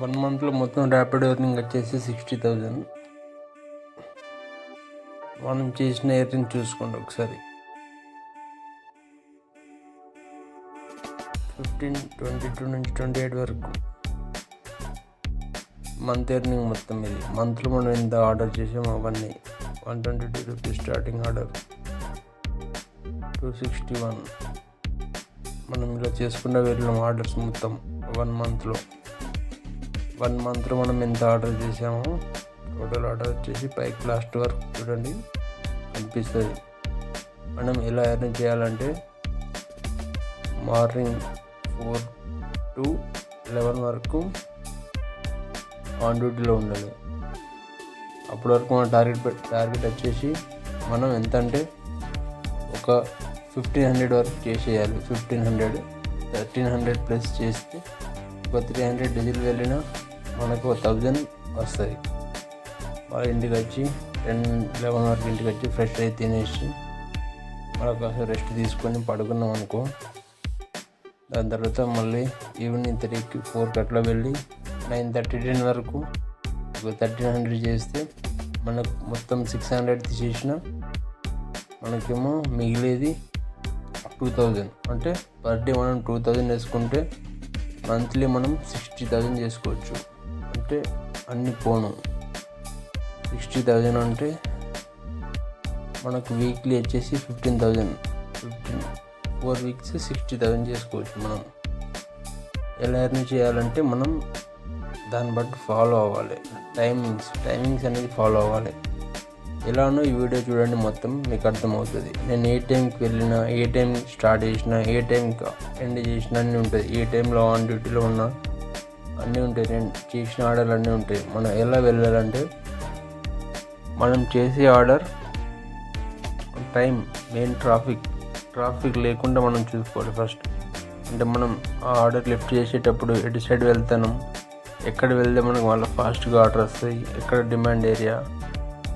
1 మంత్లో మొత్తం rapid earning వచ్చేసి 60,000. మనం చేసిన ఎర్నింగ్ చూసుకోండి ఒకసారి. 15, 22 నుంచి 28 వరకు మంత్ ఎర్నింగ్ మొత్తం ఇది. మంత్లో మనం ఎంత ఆర్డర్ చేసామో అవన్నీ. 122 రూపీస్ స్టార్టింగ్ ఆర్డర్, 261. మనం ఇలా చేసుకుంటూ వెళ్ళినాం ఆర్డర్స్ మొత్తం 1 మంత్లో. 1 మంత్లో మనం ఎంత ఆర్డర్ చేసామో టోటల్ ఆర్డర్ వచ్చేసి పైకి లాస్ట్ వరకు చూడండి కనిపిస్తుంది. మనం ఎలా ఎర్న్ చేయాలంటే మార్నింగ్ 4 to 11 వరకు ఆన్ డ్యూటీలో ఉండాలి. అప్పటి వరకు మన టార్గెట్ వచ్చేసి మనం ఎంత అంటే ఒక 1500 వరకు చేసేయాలి. 1300 ప్లస్ చేస్తే ఒక 300 డీజిల్ వెళ్ళినా మనకు 1000 వస్తుంది. వాళ్ళ ఇంటికి వచ్చి 10-11 వరకు ఇంటికి వచ్చి ఫ్రెష్ అయి తినేసి మనకు కాస్త రెస్ట్ తీసుకొని పడుకున్నాం అనుకో. దాని తర్వాత మళ్ళీ ఈవినింగ్ 3కి 4కి అట్లా వెళ్ళి 9:30-10 వరకు ఒక 1300 చేస్తే మనకు మొత్తం 600 తీసేసిన మనకేమో మిగిలేది 2000. అంటే పర్ డే మనం 2000 వేసుకుంటే మంత్లీ మనం 60,000 చేసుకోవచ్చు. అంటే అన్ని పోను 60,000 అంటే మనకు వీక్లీ వచ్చేసి 15,000. 4 వీక్స్ 60,000 చేసుకోవచ్చు మనం. ఎలా ఎర్న్ చేయాలంటే మనం దాన్ని బట్టి ఫాలో అవ్వాలి. టైమింగ్స్ అనేది ఫాలో అవ్వాలి. ఎలానో ఈ వీడియో చూడండి, మొత్తం మీకు అర్థమవుతుంది. నేను ఏ టైంకి వెళ్ళినా, ఏ టైం స్టార్ట్ చేసినా, ఏ టైంకి ఎండ్ చేసినా అన్నీ ఉంటుంది. ఏ టైంలో ఆన్ డ్యూటీలో ఉన్నా అన్నీ ఉంటాయి. నేను చేసిన ఆర్డర్లు అన్నీ ఉంటాయి. మనం ఎలా వెళ్ళాలంటే మనం చేసే ఆర్డర్ టైం, మెయిన్ ట్రాఫిక్ లేకుండా మనం చూసుకోవాలి ఫస్ట్. అంటే మనం ఆ ఆర్డర్ లిఫ్ట్ చేసేటప్పుడు ఎటు సైడ్ వెళ్తాను, ఎక్కడ వెళ్తే మనకు మళ్ళీ ఫాస్ట్గా ఆర్డర్ వస్తాయి, ఎక్కడ డిమాండ్ ఏరియా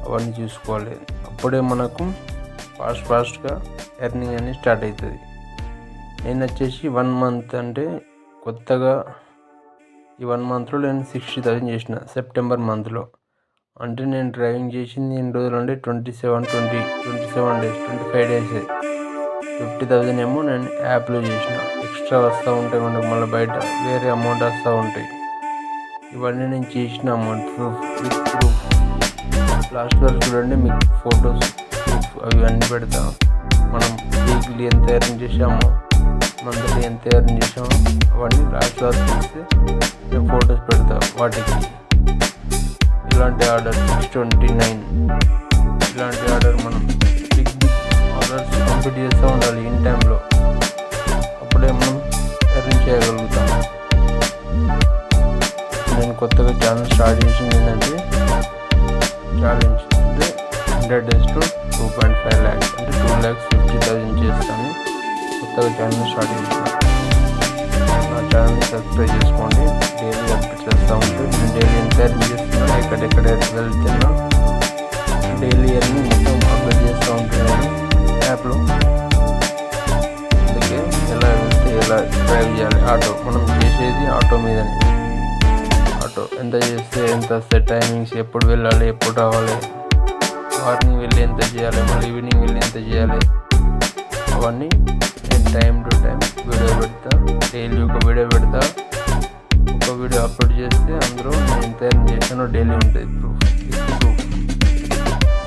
అవన్నీ చూసుకోవాలి. అప్పుడే మనకు ఫాస్ట్గా ఎర్నింగ్ అనేది స్టార్ట్ అవుతుంది. నేను వచ్చేసి 1 మంత్ అంటే కొత్తగా ఈ 1 మంత్లో నేను 60,000 చేసిన సెప్టెంబర్ మంత్లో. అంటే నేను డ్రైవింగ్ చేసింది ఎన్ని రోజులు అంటే 27 డేస్, 25 డేస్. 50,000 ఏమో నేను యాప్లో చేసిన. ఎక్స్ట్రా వస్తూ ఉంటాయి మనకు, మళ్ళీ బయట వేరే అమౌంట్ వస్తూ ఉంటాయి. ఇవన్నీ నేను చేసిన అమౌంట్ విత్ ప్రూఫ్. లాస్ట్ వరకు చూడండి, మీకు ఫొటోస్ ప్రూఫ్ అవి అన్నీ పెడతా. మనం వీక్లీ ఎంత ఎర్న్ చేసామో, మంత్లీ ఎంత ఎర్న్ చేసామో అవన్నీ లాస్ట్ వరకు చూస్తే నేను ఫొటోస్ పెడతా. వాటికి ఇలాంటి ఆర్డర్ 629 ఇలాంటి ఆర్డర్ మనం బిగ్ ఆర్డర్స్ కంప్లీట్ చేస్తూ ఉండాలి ఇన్ టైంలో. అప్పుడే మనం ఎర్న్ చేయగలుగుతాం. నేను కొత్తగా ఛానల్ స్టార్ట్ చేసింది ఏంటంటే ఛాలెంజ్, అంటే 100 days to 2.5 lakhs, అంటే 2,50,000 చేస్తాను. కొత్తగా ఛానల్ స్టార్ట్ చేసిన. నా ఛానల్ని సబ్స్క్రైబ్ చేసుకోండి. డైలీ అప్డేట్ చేస్తూ ఉంటే నేను డైలీ ఎంత ఎర్న్ చేస్తున్నా, ఎక్కడెక్కడ వెళ్తున్నా డైలీ అన్ని మొత్తం అప్డేట్ చేస్తూ ఉంటాను యాప్లో. అందుకే ఎలా వెళ్తే ఎలా డ్రైవ్ చేయాలి, ఆటో మనం చేసేది ఆటో మీదనే. ఆటో ఎంత చేస్తే ఎంత వస్తాయి, టైమింగ్స్, ఎప్పుడు వెళ్ళాలి, ఎప్పుడు రావాలి, మార్నింగ్ వెళ్ళి ఎంత చేయాలి, మళ్ళీ ఈవినింగ్ వెళ్ళి ఎంత చేయాలి, అవన్నీ నేను టైం టు టైం వీడియో పెడతా. డైలీ ఒక వీడియో పెడతా. ఒక వీడియో అప్లోడ్ చేస్తే అందులో నేను ఎంత ఎర్న్ చేసానో డైలీ ఉంటుంది ప్రూఫ్.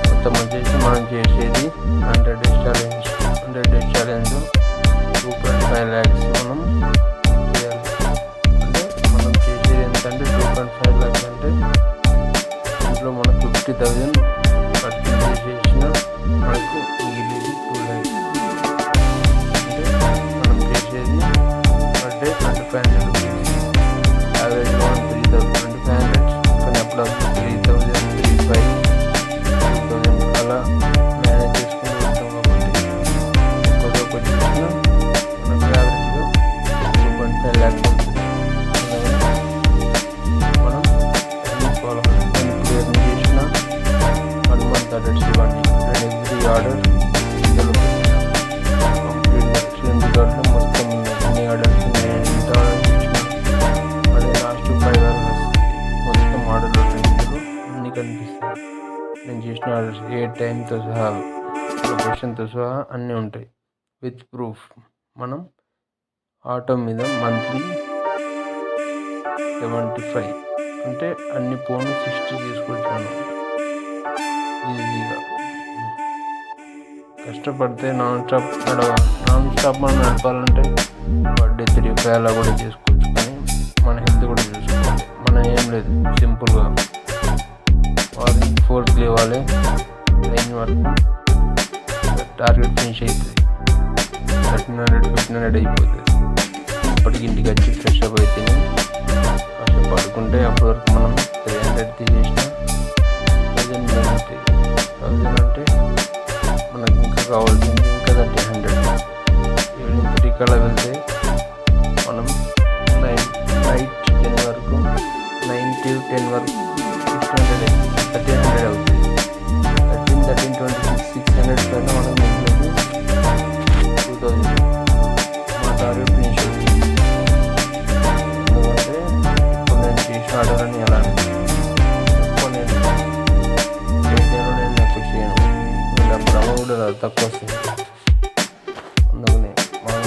మొత్తం వచ్చేసి మనం చేసేది 100 days challenge. 100 days challenge 2.5 lakhs మనం చేయాలి. అంటే మనం చేసేది ఎంతంటే 2.5 lakhs అంటే ఇంట్లో మనకు 50,000 పర్చేజ్ చేసిన మనకు మిగిలింది 2 lakhs. అంటే మనం చేసేది పర్ డే 2,500 రూపీస్. యావరేజ్ 3,500 కానీ అప్పుడు 3,000, 3,500, 2,000 అలా మేనేజ్ చేసుకుంటూ ఉంటాం. కాబట్టి ఒక్కొక్క చేసిన మనకు యావరేజ్గా 2.5 lakhs అవుతుంది. మనం ఫాలో ఎర్న్ చేసిన 1 month ఆర్డర్స్ ఇవ్వండి. నేను ఎవ్రీ ఆర్డర్ ఇందులో కంప్లీట్ రికార్డులో మొత్తం ఎన్ని ఆర్డర్స్ నేను ఎంత ఆర్డర్ చేసిన చేసిన ఆర్డర్స్ ఏ టైంతో సహా లొకేషన్తో సహా అన్నీ ఉంటాయి విత్ ప్రూఫ్. మనం ఆటో మీద మంత్లీ 75 అంటే అన్ని ఫోన్లు 60 చేసుకోవచ్చు మనం ఈజీగా. కష్టపడితే నాన్ స్టాప్ మనం నడపాలంటే బర్త్డే 35 అలా కూడా చేసుకోవచ్చు. కానీ మన హెల్త్ కూడా చూసుకోవాలి. మనం ఏం లేదు, సింపుల్గా మార్నింగ్ 4కి లేవాలి, 9 వరకు టార్గెట్ ఫినిష్ అవుతుంది. 1300-1500 అయిపోతుంది. అప్పటికి ఇంటికి వచ్చి ఫ్రెష్ అప్ అయితే కాసేపు పడుకుంటే అప్పటి వరకు మనం 300 తీసేసిన 1000 మిగులుతాయి. 1000 అంటే మనకి ఇంకా కావాల్సింది ఇంకా 1300. ఈవినింగ్ 3 కల్లా వెళ్తే మనం నైట్ 10 వరకు 9 to 10 వరకు 1300 అవుతుంది. 26 600 పైన మనం మిగిలింది 2000. మా టార్గెట్ ఫినిష్ అవుతుంది. ఎందుకంటే ఇప్పుడు నేను చేసిన ఆర్డర్ అని ఎలా ఎక్కువ నేను ఎక్కువ చేయను. అమౌంట్ కూడా తక్కువ వస్తుంది. అందుకని మనం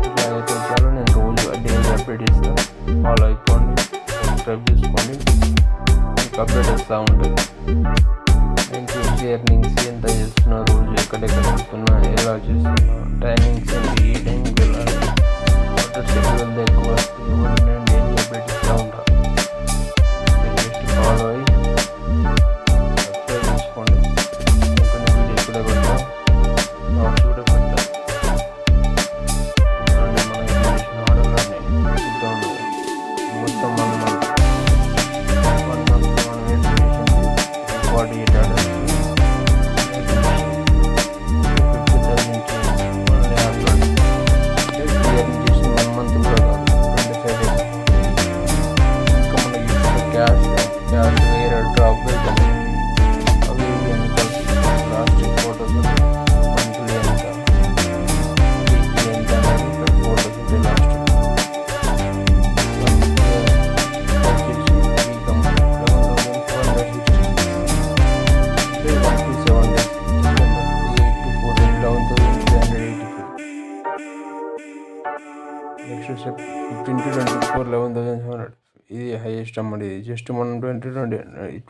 ఇలా అయితే చాలు. నేను రోజు డైలీ అప్డేట్ ఇస్తాను. ఫాలో అయిపోండి, సబ్స్క్రైబ్ చేసుకోండి, మీకు అప్డేట్ వస్తూ ఉంటుంది. నేను చేసే ఎర్నింగ్స్ ఎంత చేస్తున్నా, రోజు ఎక్కడెక్కడ వెళ్తున్నా, ఎలా చేస్తున్నా, టైమింగ్స్ ఏంటి, ఏ టైంకి వెళ్ళాలి, ఆర్డర్ షెడ్యూల్ ఎక్కువ వస్తే ఇవన్నీ నేను డైలీ అప్డేట్ ఇస్తూ ఉంటాను. మీరు జస్ట్ ఫాలో అయ్యి సబ్స్క్రైబ్ చేసుకోండి. కొన్ని వీడియోస్ కూడా పెడతాం, షార్ట్స్ కూడా పెడతాం. మనం చేసిన ఆర్డర్లన్నీ చూస్తూ ఉంటాం. మొత్తం 1 month మనం వేసి 48 ఆర్డర్స్ 50,000 నుంచి మనల్ని యాప్లో అంటే క్లియర్ చేసిన 1 month కూడా కాదు, 25 days. ఇంకా మనకి క్యాష్ వేరే డ్రాప్ వెళ్తాం. అవి ఇవి ఎంత లాస్ట్ ఫోటోస్ మంత్లీ ఎంత, వీక్లీ ఎంత అనేది ఇక్కడ ఫోటోస్ ఉంటాయి. లాస్ట్ వచ్చేసి వీక్ 11,466 అంటే 1 to 7 days, 8 to 14, 11,384. Next step 15 to 24, 11,700. ఇది హైయెస్ట్ అమౌంట్. ఇది జస్ట్ మనం 2020